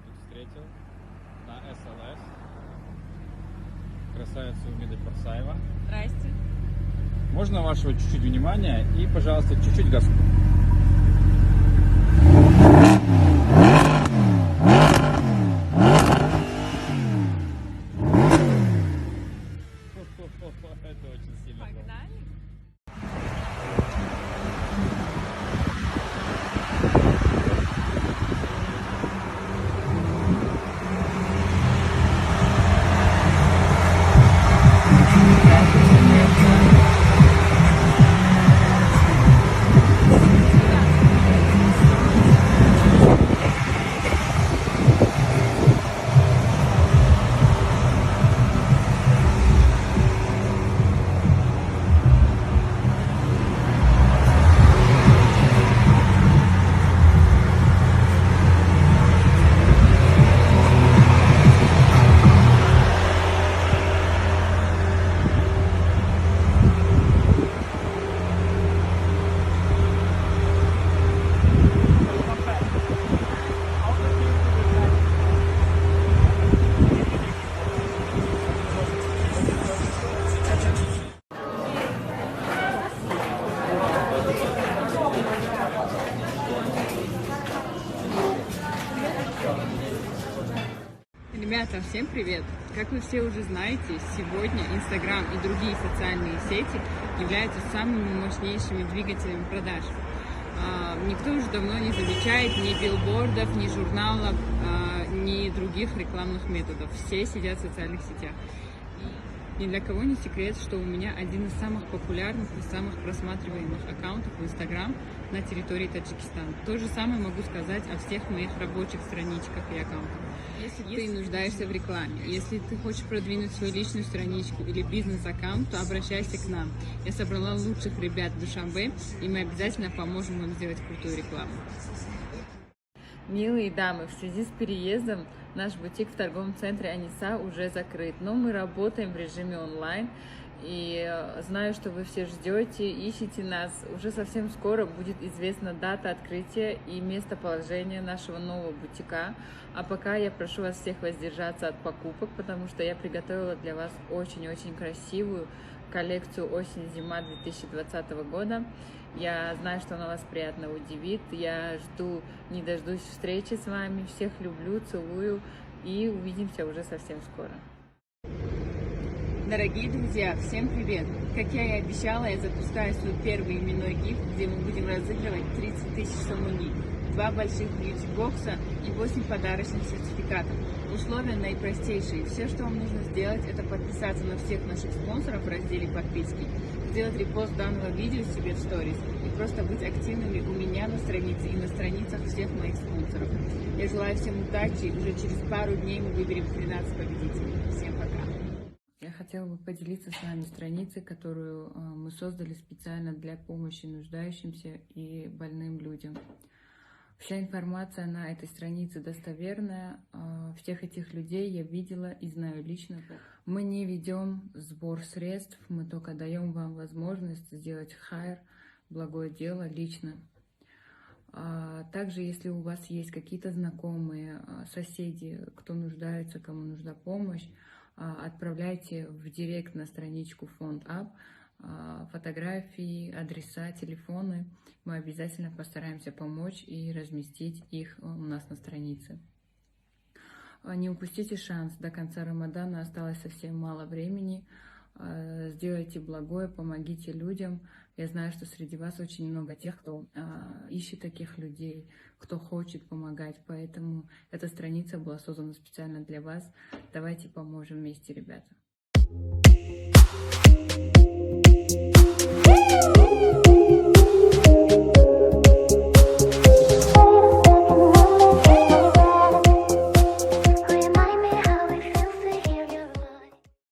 тут встретил на СЛС. Красавицу Умиды Парсаева. Здрасте. Можно вашего чуть-чуть внимания и, пожалуйста, чуть-чуть газку. Это очень сильно. Погнали. Ребята, всем привет! Как вы все уже знаете, сегодня Инстаграм и другие социальные сети являются самыми мощнейшими двигателями продаж. Никто уже давно не замечает ни билбордов, ни журналов, ни других рекламных методов. Все сидят в социальных сетях. Ни для кого не секрет, что у меня один из самых популярных и самых просматриваемых аккаунтов в Инстаграм на территории Таджикистана. То же самое могу сказать о всех моих рабочих страничках и аккаунтах. Если ты нуждаешься в рекламе, если ты хочешь продвинуть свою личную страничку или бизнес-аккаунт, то обращайся к нам. Я собрала лучших ребят в Душанбе, и мы обязательно поможем вам сделать крутую рекламу. Милые дамы, в связи с переездом наш бутик в торговом центре Аниса уже закрыт, но мы работаем в режиме онлайн. И знаю, что вы все ждете, ищете нас. Уже совсем скоро будет известна дата открытия и местоположение нашего нового бутика. А пока я прошу вас всех воздержаться от покупок, потому что я приготовила для вас очень-очень красивую коллекцию осень-зима 2020 года. Я знаю, что она вас приятно удивит. Я жду, не дождусь встречи с вами. Всех люблю, целую и увидимся уже совсем скоро. Дорогие друзья, всем привет! Как я и обещала, я запускаю свой первый именной гифт, где мы будем разыгрывать 30 тысяч сомони, 2 больших бьюти-бокса и 8 подарочных сертификатов. Условия наипростейшие. Все, что вам нужно сделать, это подписаться на всех наших спонсоров в разделе подписки, сделать репост данного видео себе в сторис и просто быть активными у меня на странице и на страницах всех моих спонсоров. Я желаю всем удачи, уже через пару дней мы выберем 13 победителей. Всем пока! Я хотела бы поделиться с вами страницей, которую мы создали специально для помощи нуждающимся и больным людям. Вся информация на этой странице достоверная. Всех этих людей я видела и знаю лично. Мы не ведем сбор средств, мы только даем вам возможность сделать хайр, благое дело лично. Также, если у вас есть какие-то знакомые, соседи, кто нуждается, кому нужна помощь, отправляйте в директ на страничку Фонд Ап фотографии, адреса, телефоны. Мы обязательно постараемся помочь и разместить их у нас на странице. Не упустите шанс. До конца Рамадана осталось совсем мало времени. Сделайте благое, помогите людям. Я знаю, что среди вас очень много тех, кто ищет таких людей, кто хочет помогать. Поэтому эта страница была создана специально для вас. Давайте поможем вместе, ребята.